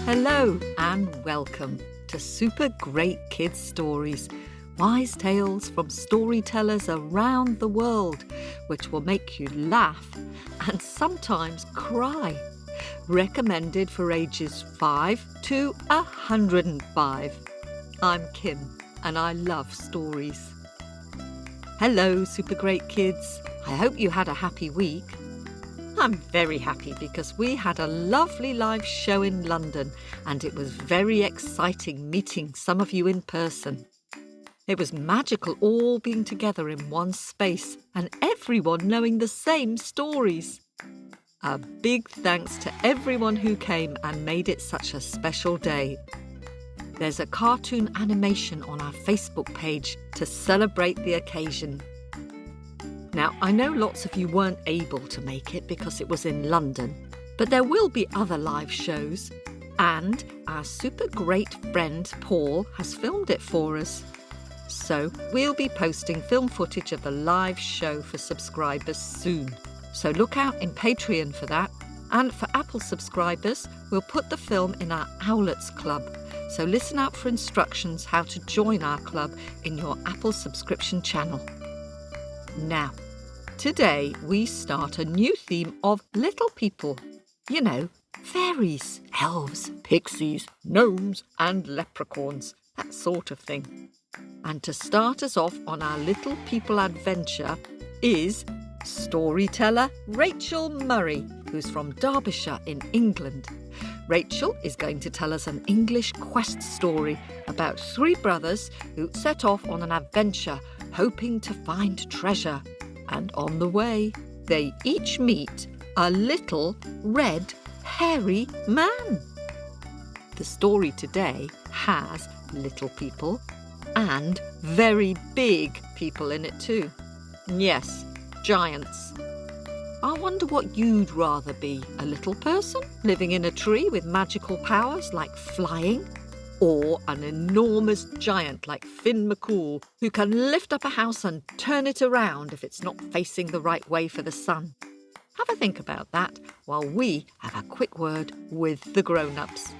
Hello and welcome to Super Great Kids Stories, wise tales from storytellers around the world, which will make you laugh and sometimes cry. Recommended for ages 5 to 105. I'm Kim and I love stories. Hello, Super Great Kids. I hope you had a happy week. I'm very happy because we had a lovely live show in London and it was very exciting meeting some of you in person. It was magical all being together in one space and everyone knowing the same stories. A big thanks to everyone who came and made it such a special day. There's a cartoon animation on our Facebook page to celebrate the occasion. Now, I know lots of you weren't able to make it because it was in London, but there will be other live shows, and our super great friend Paul has filmed it for us. So we'll be posting film footage of the live show for subscribers soon. So look out in Patreon for that. And for Apple subscribers, we'll put the film in our Owlets Club. So listen out for instructions how to join our club in your Apple subscription channel. Now, today we start a new theme of little people. You know, fairies, elves, pixies, gnomes and leprechauns, that sort of thing. And to start us off on our little people adventure is storyteller Rachel Murray, who's from Derbyshire in England. Rachel is going to tell us an English quest story about 3 brothers who set off on an adventure hoping to find treasure. And on the way, they each meet a little red, hairy man. The story today has little people and very big people in it too. Yes, giants. I wonder what you'd rather be, a little person living in a tree with magical powers like flying, or an enormous giant like Finn McCool who can lift up a house and turn it around if it's not facing the right way for the sun. Have a think about that while we have a quick word with the grown-ups.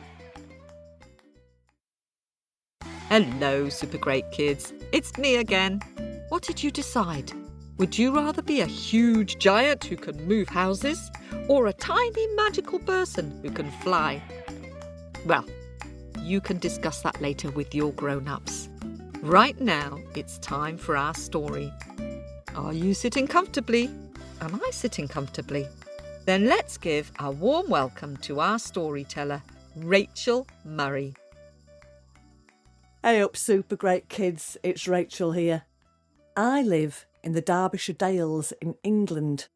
Hello, Super Great Kids. It's me again. What did you decide? Would you rather be a huge giant who can move houses or a tiny magical person who can fly? Well, you can discuss that later with your grown-ups. Right now, it's time for our story. Are you sitting comfortably? Am I sitting comfortably? Then let's give a warm welcome to our storyteller, Rachel Murray. Hey up, Super Great Kids, it's Rachel here. I live in the Derbyshire Dales in England.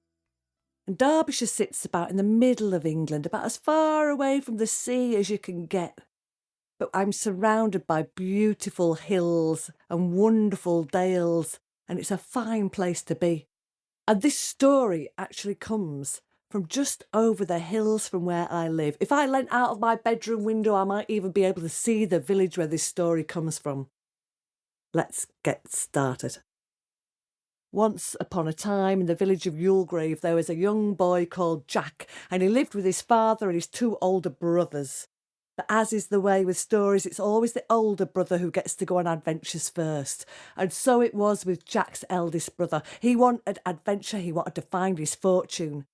And Derbyshire sits about in the middle of England, about as far away from the sea as you can get. But I'm surrounded by beautiful hills and wonderful dales, and it's a fine place to be. And this story actually comes from just over the hills from where I live. If I leant out of my bedroom window, I might even be able to see the village where this story comes from. Let's get started. Once upon a time in the village of Yulegrave, there was a young boy called Jack, and he lived with his father and his 2 older brothers. But as is the way with stories, it's always the older brother who gets to go on adventures first. And so it was with Jack's eldest brother. He wanted adventure, he wanted to find his fortune.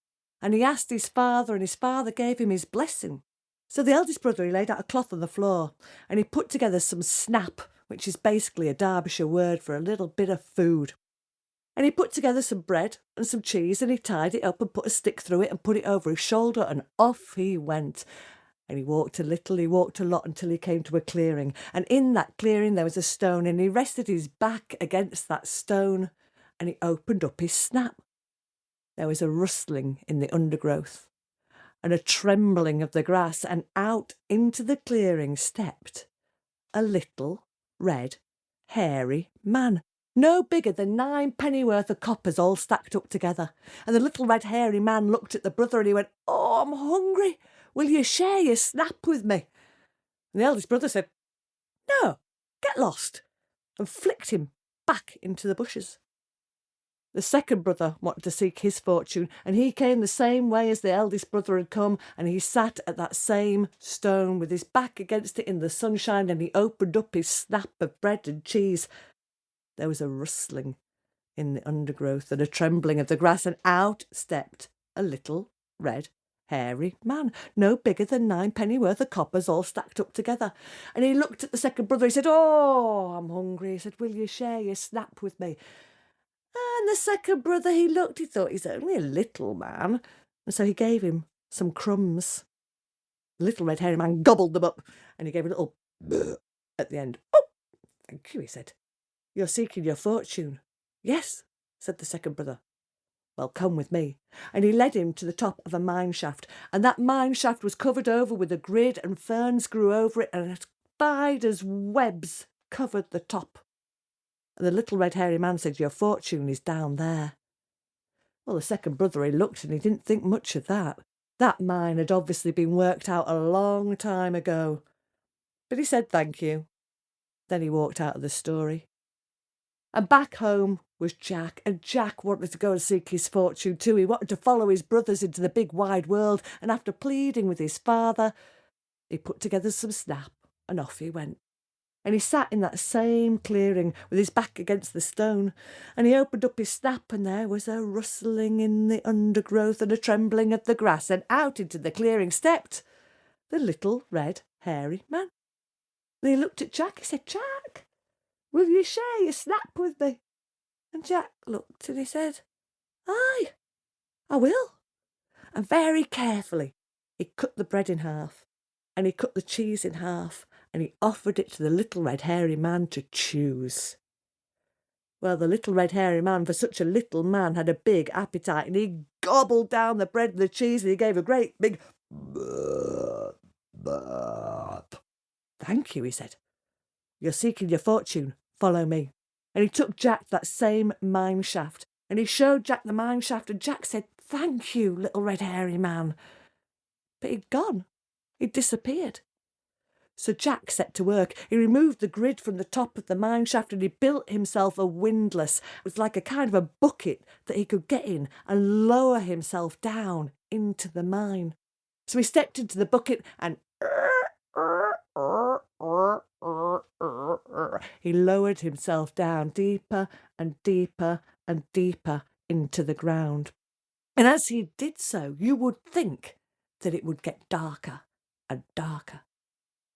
And he asked his father, and his father gave him his blessing. So the eldest brother, he laid out a cloth on the floor, and he put together some snap, which is basically a Derbyshire word for a little bit of food. And he put together some bread and some cheese, and he tied it up and put a stick through it and put it over his shoulder, and off he went. And he walked a little, he walked a lot until he came to a clearing. And in that clearing there was a stone, and he rested his back against that stone, and he opened up his snap. There was a rustling in the undergrowth and a trembling of the grass, and out into the clearing stepped a little red, hairy man, no bigger than 9 pennyworth of coppers all stacked up together. And the little red hairy man looked at the brother and he went, "Oh, I'm hungry. Will you share your snap with me?" And the eldest brother said, "No, get lost. and flicked him back into the bushes. The second brother wanted to seek his fortune, and he came the same way as the eldest brother had come, and he sat at that same stone with his back against it in the sunshine, and he opened up his snap of bread and cheese. There was a rustling in the undergrowth and a trembling of the grass, and out stepped a little red hairy man, no bigger than 9 pennyworth of coppers all stacked up together. And he looked at the second brother. He said, "Oh, I'm hungry." He said, "Will you share your snap with me?" And the second brother, he thought he's only a little man, and so he gave him some crumbs. The little red hairy man gobbled them up, and he gave a little at the end. "Oh, thank you," he said. "You're seeking your fortune." "Yes," said the second brother. "Well, come with me." And he led him to the top of a mine shaft, and that mine shaft was covered over with a grid, and ferns grew over it, and a spider's webs covered the top. And the little red hairy man said, "Your fortune is down there." Well, the second brother, he looked and he didn't think much of that. That mine had obviously been worked out a long time ago. But he said thank you. Then he walked out of the story. And back home was Jack, and Jack wanted to go and seek his fortune too. He wanted to follow his brothers into the big wide world, and after pleading with his father, he put together some snap and off he went. And he sat in that same clearing with his back against the stone, and he opened up his snap, and there was a rustling in the undergrowth and a trembling of the grass, and out into the clearing stepped the little red hairy man. And he looked at Jack. He said, "Jack, will you share your snap with me?" And Jack looked and he said, "Aye, I will." And very carefully he cut the bread in half, and he cut the cheese in half, and he offered it to the little red hairy man to choose. Well, the little red hairy man, for such a little man, had a big appetite, and he gobbled down the bread and the cheese, and he gave a great big burp. "Thank you," he said. "You're seeking your fortune. Follow me." And he took Jack to that same mine shaft, and he showed Jack the mine shaft, and Jack said, "Thank you, little red hairy man." But he'd gone. He'd disappeared. So Jack set to work. He removed the grid from the top of the mine shaft, and he built himself a windlass. It was like a kind of a bucket that he could get in and lower himself down into the mine. So he stepped into the bucket and he lowered himself down deeper and deeper and deeper into the ground. And as he did so, you would think that it would get darker and darker.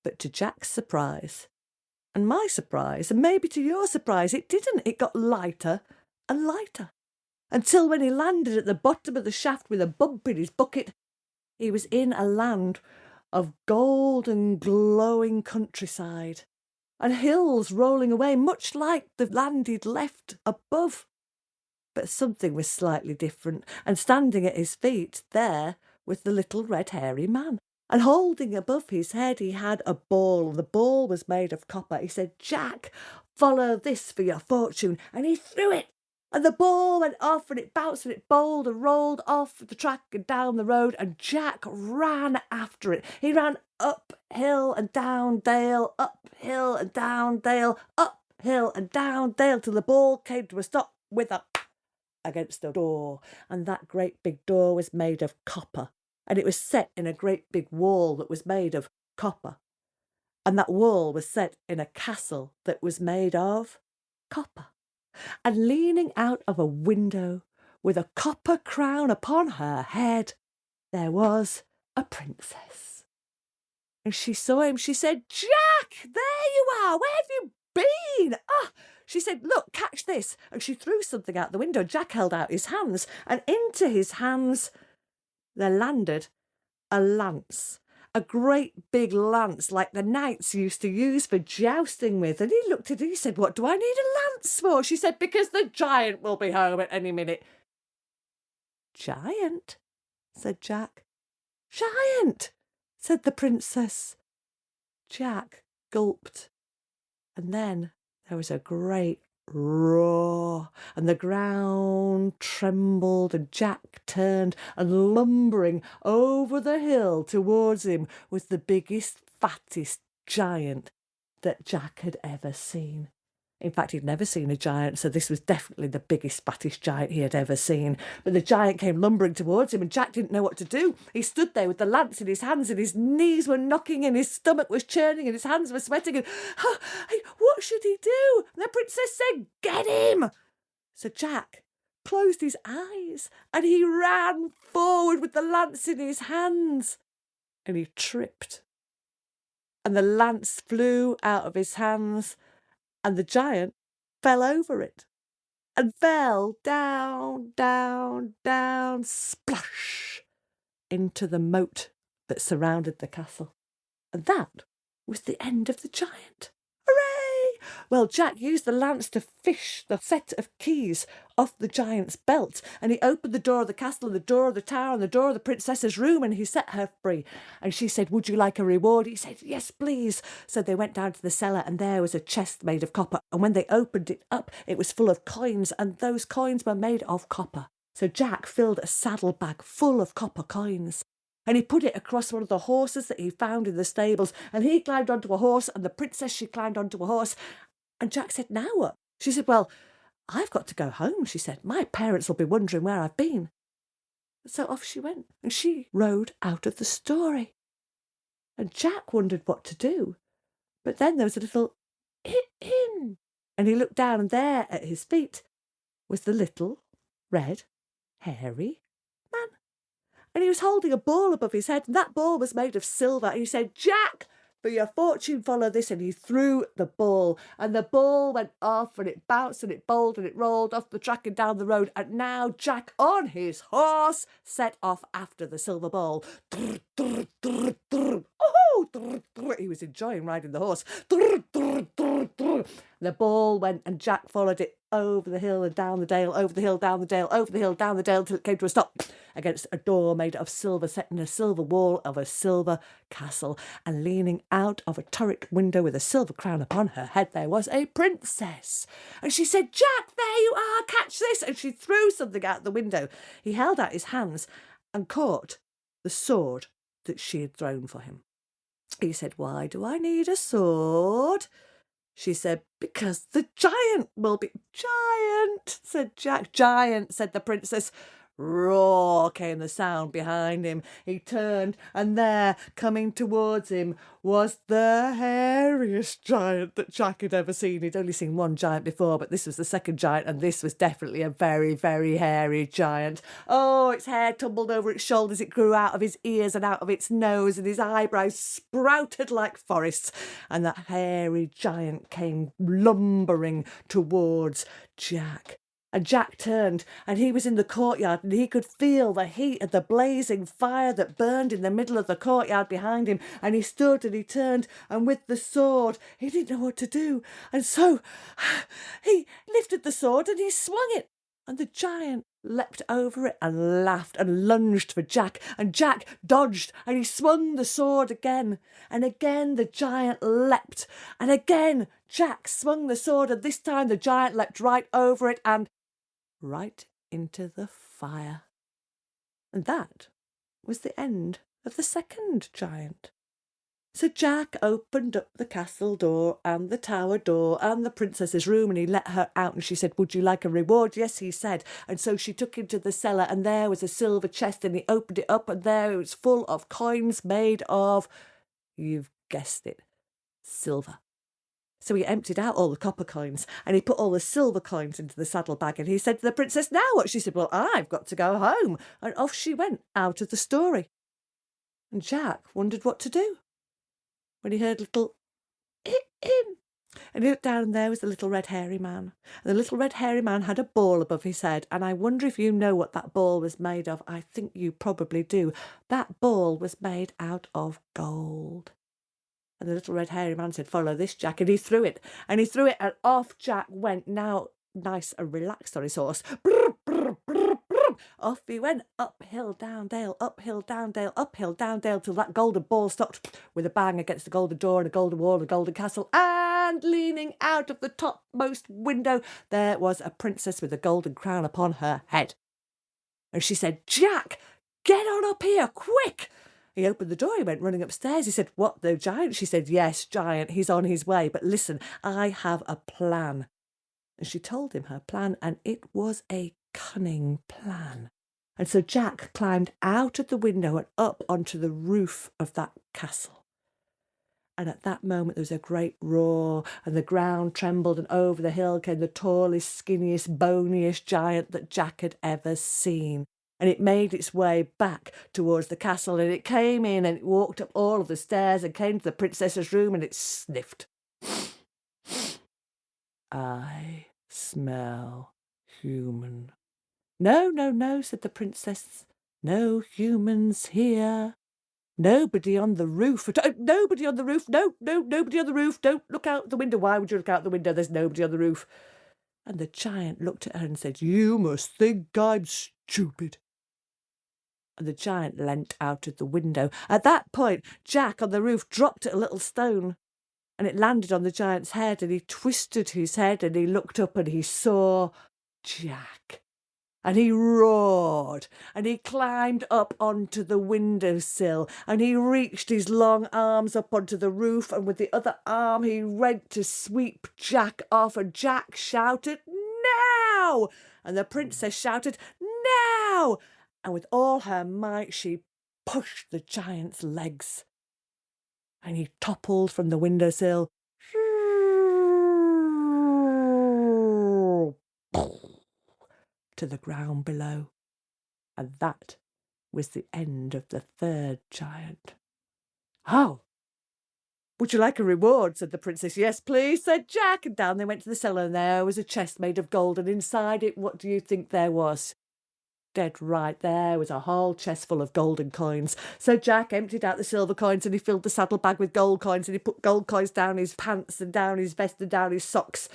But to Jack's surprise, and my surprise, and maybe to your surprise, it didn't. It got lighter and lighter, until when he landed at the bottom of the shaft with a bump in his bucket, he was in a land of golden glowing countryside, and hills rolling away, much like the land he'd left above. But something was slightly different, and standing at his feet there was the little red hairy man. And holding above his head he had a ball, and the ball was made of copper. He said, "Jack, follow this for your fortune." And he threw it, and the ball went off, and it bounced, and it bowled and rolled off the track and down the road, and Jack ran after it. He ran uphill and down dale, uphill and down dale, uphill and down dale, till the ball came to a stop with a against the door, and that great big door was made of copper. And it was set in a great big wall that was made of copper. And that wall was set in a castle that was made of copper. And leaning out of a window, with a copper crown upon her head, there was a princess. And she saw him. She said, "Jack, there you are. Where have you been?" "Ah," she said, "look, catch this." And she threw something out the window. Jack held out his hands, and into his hands there landed a lance, a great big lance like the knights used to use for jousting with. And he looked at it, he said, "What do I need a lance for?" She said, "Because the giant will be home at any minute." "Giant?" said Jack. "Giant," said the princess. Jack gulped, and then there was a great roar, and the ground trembled, and Jack turned, and lumbering over the hill towards him was the biggest, fattest giant that Jack had ever seen. In fact, he'd never seen a giant, so this was definitely the biggest, fattest giant he had ever seen. But the giant came lumbering towards him, and Jack didn't know what to do. He stood there with the lance in his hands, and his knees were knocking, and his stomach was churning, and his hands were sweating, and what should he do? And the princess said, "Get him!" So Jack closed his eyes, and he ran forward with the lance in his hands, and he tripped. And the lance flew out of his hands, and the giant fell over it and fell down, down, down, splash, into the moat that surrounded the castle. And that was the end of the giant. Hooray! Well, Jack used the lance to fish the set of keys off the giant's belt, and he opened the door of the castle and the door of the tower and the door of the princess's room, and he set her free. And she said, "Would you like a reward?" He said, "Yes, please." So they went down to the cellar, and there was a chest made of copper, and when they opened it up, it was full of coins, and those coins were made of copper. So Jack filled a saddlebag full of copper coins, and he put it across one of the horses that he found in the stables, and he climbed onto a horse, and the princess, she climbed onto a horse. And Jack said, "Now what?" She said, "Well, I've got to go home," she said. "My parents will be wondering where I've been." So off she went, and she rode out of the story. And Jack wondered what to do. But then there was a little in, and he looked down, and there at his feet was the little red hairy man. And he was holding a ball above his head, and that ball was made of silver. And he said, "Jack, for your fortune follow this," and he threw the ball, and the ball went off, and it bounced, and it bowled, and it rolled off the track and down the road, and now Jack on his horse set off after the silver ball. He was enjoying riding the horse. The ball went, and Jack followed it over the hill and down the dale, over the hill, down the dale, over the hill, down the dale, till it came to a stop against a door made of silver, set in a silver wall of a silver castle. And leaning out of a turret window with a silver crown upon her head, there was a princess. And she said, "Jack, there you are, catch this." And she threw something out the window. He held out his hands and caught the sword that she had thrown for him. He said, "Why do I need a sword?" She said, "Because the giant will be..." "Giant," said Jack. "Giant," said the princess. Roar came the sound behind him. He turned, and there, coming towards him, was the hairiest giant that Jack had ever seen. He'd only seen one giant before, but this was the second giant, and this was definitely a very, very hairy giant. Oh, its hair tumbled over its shoulders, it grew out of his ears and out of its nose, and his eyebrows sprouted like forests, and that hairy giant came lumbering towards Jack. And Jack turned, and he was in the courtyard, and he could feel the heat of the blazing fire that burned in the middle of the courtyard behind him. And he stood, and he turned, and with the sword, he didn't know what to do. And so he lifted the sword, and he swung it. And the giant leapt over it and laughed and lunged for Jack. And Jack dodged, and he swung the sword again. And again the giant leapt. And again Jack swung the sword, and this time the giant leapt right over it and right into the fire. And that was the end of the second giant. So Jack opened up the castle door and the tower door and the princess's room, and he let her out, and she said, "Would you like a reward?" "Yes," he said. And so she took him to the cellar, and there was a silver chest, and he opened it up, and there it was full of coins made of, you've guessed it, silver. So he emptied out all the copper coins, and he put all the silver coins into the saddlebag, and he said to the princess, "Now what?" She said, "Well, I've got to go home." And off she went out of the story. And Jack wondered what to do when he heard little in. And he looked down, and there was the little red hairy man. And the little red hairy man had a ball above his head, and I wonder if you know what that ball was made of. I think you probably do. That ball was made out of gold. And the little red hairy man said, "Follow this, Jack." And he threw it, and off Jack went, now nice and relaxed on his horse. Brr, brr, brr, brr. Off he went, uphill, down dale, uphill, down dale, uphill, down dale, till that golden ball stopped with a bang against the golden door and a golden wall and a golden castle. And leaning out of the topmost window, there was a princess with a golden crown upon her head. And she said, "Jack, get on up here, quick!" He opened the door, he went running upstairs. He said, "What, the giant?" She said, "Yes, giant, he's on his way. But listen, I have a plan." And she told him her plan, and it was a cunning plan. And so Jack climbed out of the window and up onto the roof of that castle. And at that moment there was a great roar, and the ground trembled, and over the hill came the tallest, skinniest, boniest giant that Jack had ever seen. And it made its way back towards the castle, and it came in and it walked up all of the stairs and came to the princess's room, and it sniffed. "I smell human." "No, no, no," said the princess. "No humans here. Nobody on the roof. Nobody on the roof. No, no, nobody on the roof. Don't look out the window. Why would you look out the window? There's nobody on the roof." And the giant looked at her and said, "You must think I'm stupid." And the giant leant out of the window. At that point, Jack on the roof dropped a little stone, and it landed on the giant's head, and he twisted his head and he looked up and he saw Jack. And he roared, and he climbed up onto the windowsill, and he reached his long arms up onto the roof, and with the other arm he went to sweep Jack off, and Jack shouted, "Now!" And the princess shouted, "Now!" And with all her might she pushed the giant's legs, and he toppled from the windowsill to the ground below. And that was the end of the third giant. "Oh, would you like a reward?" said the princess. "Yes, please," said Jack. And down they went to the cellar, and there was a chest made of gold, and inside it, what do you think there was? Dead right, there was a whole chest full of golden coins. So Jack emptied out the silver coins, and he filled the saddlebag with gold coins, and he put gold coins down his pants and down his vest and down his socks.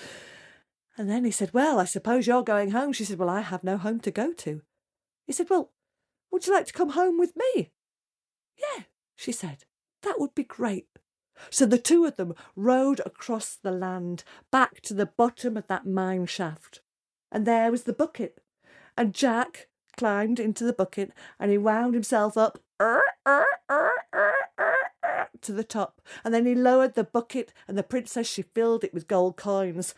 And then he said, "Well, I suppose you're going home." She said, "Well, I have no home to go to." He said, "Well, would you like to come home with me?" "Yeah," she said, "that would be great." So the two of them rode across the land back to the bottom of that mine shaft. And there was the bucket. And Jack climbed into the bucket, and he wound himself up to the top. And then he lowered the bucket, and the princess, she filled it with gold coins.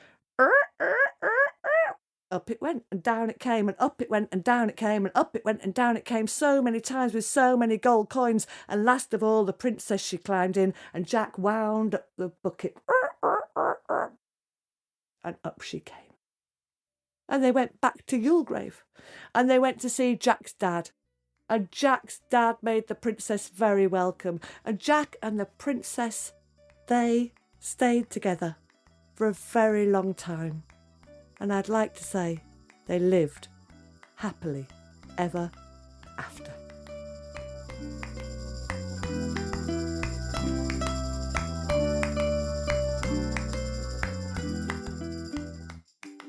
Up it went, and down it came, and up it went, and down it came, and up it went, and down it came, so many times with so many gold coins. And last of all, the princess, she climbed in, and Jack wound up the bucket, and up she came. And they went back to Yulegrave, and they went to see Jack's dad. And Jack's dad made the princess very welcome. And Jack and the princess, they stayed together for a very long time. And I'd like to say they lived happily ever after.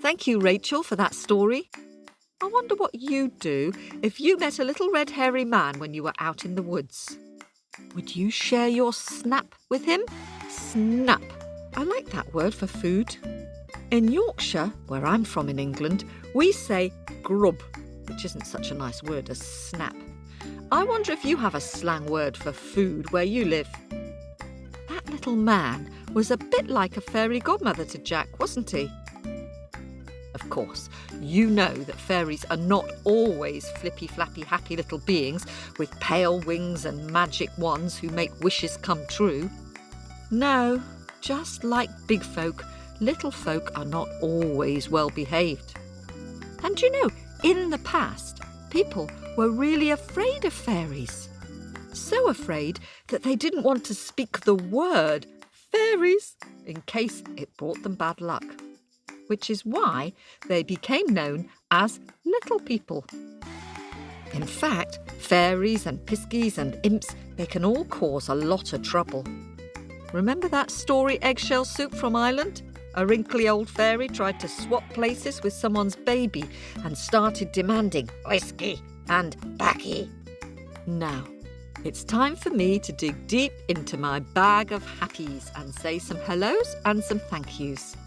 Thank you, Rachel, for that story. I wonder what you'd do if you met a little red hairy man when you were out in the woods. Would you share your snap with him? Snap. I like that word for food. In Yorkshire, where I'm from in England, we say grub, which isn't such a nice word as snap. I wonder if you have a slang word for food where you live. That little man was a bit like a fairy godmother to Jack, wasn't he? Of course, you know that fairies are not always flippy-flappy happy little beings with pale wings and magic wands who make wishes come true. No, just like big folk, little folk are not always well behaved. And you know, in the past, people were really afraid of fairies. So afraid that they didn't want to speak the word fairies in case it brought them bad luck. Which is why they became known as little people. In fact, fairies and piskies and imps, they can all cause a lot of trouble. Remember that story Eggshell Soup from Ireland? A wrinkly old fairy tried to swap places with someone's baby and started demanding whiskey and baccy. Now, it's time for me to dig deep into my bag of happies and say some hellos and some thank yous.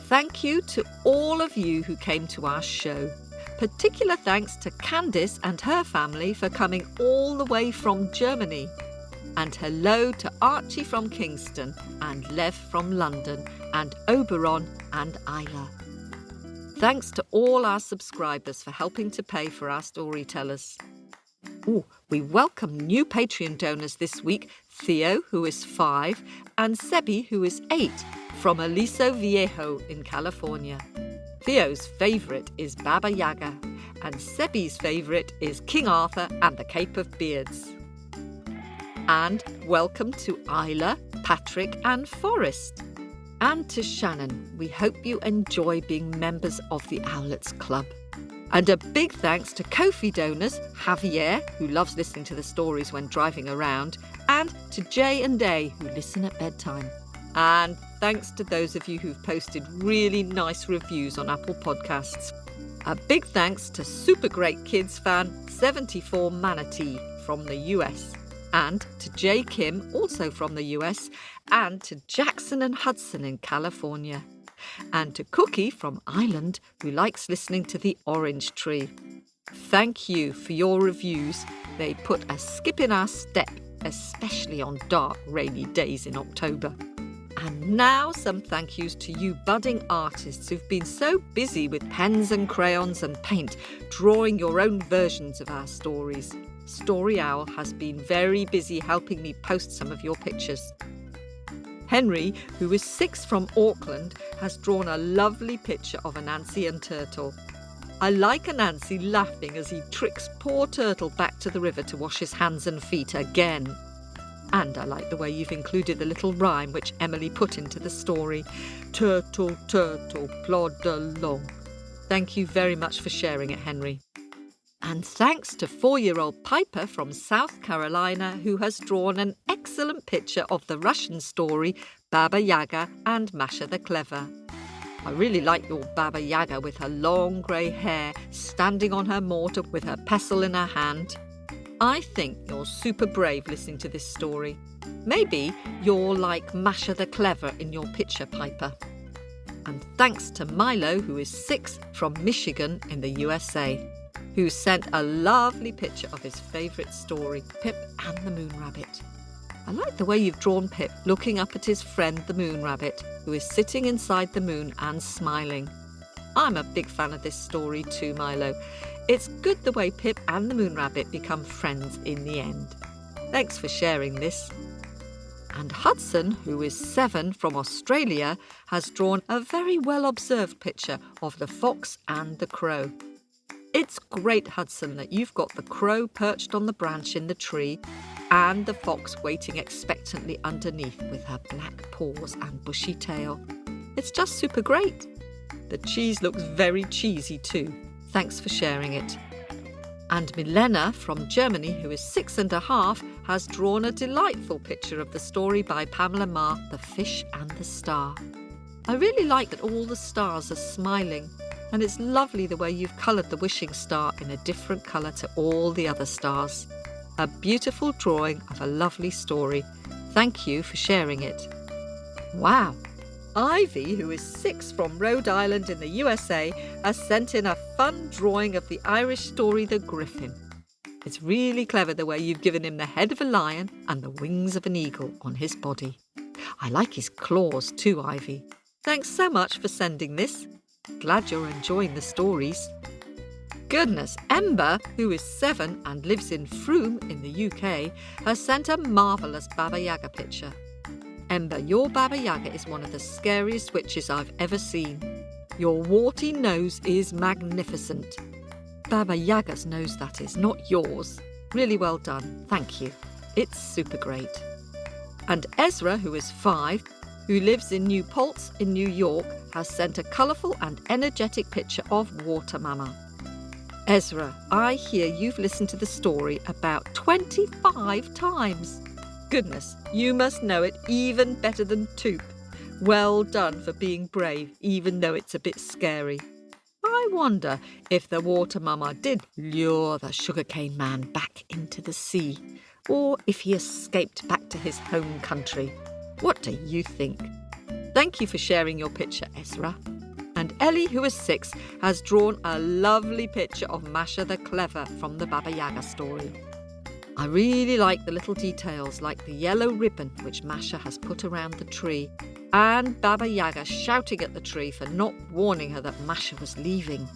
Thank you to all of you who came to our show. Particular thanks to Candice and her family for coming all the way from Germany. And hello to Archie from Kingston and Lev from London and Oberon and Isla. Thanks to all our subscribers for helping to pay for our storytellers. We welcome new Patreon donors this week, Theo, who is 5, and Sebi, who is 8, from Aliso Viejo in California. Theo's favourite is Baba Yaga, and Sebi's favourite is King Arthur and the Cape of Beards. And welcome to Isla, Patrick and Forrest. And to Shannon, we hope you enjoy being members of the Owlets Club. And a big thanks to Ko-fi donors, Javier, who loves listening to the stories when driving around, and to J and A, who listen at bedtime. And thanks to those of you who've posted really nice reviews on Apple Podcasts. A big thanks to Super Great Kids fan 74 Manatee from the US. And to J. Kim, also from the US, and to Jackson and Hudson in California. And to Cookie from Ireland, who likes listening to The Orange Tree. Thank you for your reviews. They put a skip in our step, especially on dark, rainy days in October. And now some thank yous to you budding artists who've been so busy with pens and crayons and paint, drawing your own versions of our stories. Story Owl has been very busy helping me post some of your pictures. Henry, who is 6 from Auckland, has drawn a lovely picture of Anansi and Turtle. I like Anansi laughing as he tricks poor Turtle back to the river to wash his hands and feet again. And I like the way you've included the little rhyme which Emily put into the story. Turtle, turtle, plod along. Thank you very much for sharing it, Henry. And thanks to 4-year-old Piper from South Carolina, who has drawn an excellent picture of the Russian story Baba Yaga and Masha the Clever. I really like your Baba Yaga with her long grey hair, standing on her mortar with her pestle in her hand. I think you're super brave listening to this story. Maybe you're like Masha the Clever in your picture, Piper. And thanks to Milo, who is 6 from Michigan in the USA, who sent a lovely picture of his favourite story, Pip and the Moon Rabbit. I like the way you've drawn Pip looking up at his friend the Moon Rabbit, who is sitting inside the moon and smiling. I'm a big fan of this story too, Milo. It's good the way Pip and the Moon Rabbit become friends in the end. Thanks for sharing this. And Hudson, who is 7 from Australia, has drawn a very well-observed picture of the fox and the crow. It's great, Hudson, that you've got the crow perched on the branch in the tree and the fox waiting expectantly underneath with her black paws and bushy tail. It's just super great. The cheese looks very cheesy too. Thanks for sharing it. And Milena from Germany, who is 6.5, has drawn a delightful picture of the story by Pamela Marr, The Fish and the Star. I really like that all the stars are smiling. And it's lovely the way you've coloured the wishing star in a different colour to all the other stars. A beautiful drawing of a lovely story. Thank you for sharing it. Wow! Ivy, who is 6 from Rhode Island in the USA, has sent in a fun drawing of the Irish story The Griffin. It's really clever the way you've given him the head of a lion and the wings of an eagle on his body. I like his claws too, Ivy. Thanks so much for sending this. Glad you're enjoying the stories. Goodness, Ember, who is 7 and lives in Frome in the UK, has sent a marvellous Baba Yaga picture. Ember, your Baba Yaga is one of the scariest witches I've ever seen. Your warty nose is magnificent. Baba Yaga's nose, that is, not yours. Really well done, thank you. It's super great. And Ezra, who is 5, who lives in New Paltz in New York, has sent a colourful and energetic picture of Water Mama. Ezra, I hear you've listened to the story about 25 times. Goodness, you must know it even better than Toop. Well done for being brave, even though it's a bit scary. I wonder if the Water Mama did lure the sugarcane man back into the sea, or if he escaped back to his home country. What do you think? Thank you for sharing your picture, Ezra. And Ellie, who is 6, has drawn a lovely picture of Masha the Clever from the Baba Yaga story. I really like the little details like the yellow ribbon which Masha has put around the tree and Baba Yaga shouting at the tree for not warning her that Masha was leaving.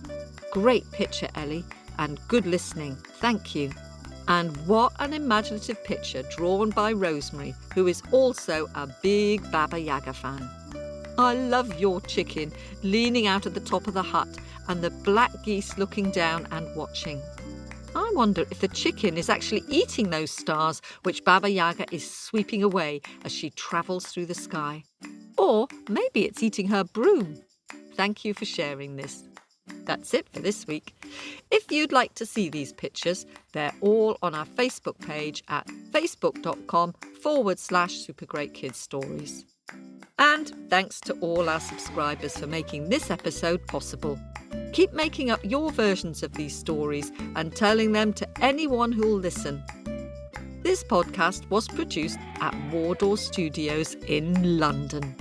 Great picture, Ellie, and good listening. Thank you. And what an imaginative picture drawn by Rosemary, who is also a big Baba Yaga fan. I love your chicken leaning out at the top of the hut and the black geese looking down and watching. I wonder if the chicken is actually eating those stars which Baba Yaga is sweeping away as she travels through the sky. Or maybe it's eating her broom. Thank you for sharing this. That's it for this week. If you'd like to see these pictures, they're all on our Facebook page at facebook.com/supergreatkidsstories. And thanks to all our subscribers for making this episode possible. Keep making up your versions of these stories and telling them to anyone who'll listen. This podcast was produced at Wardour Studios in London.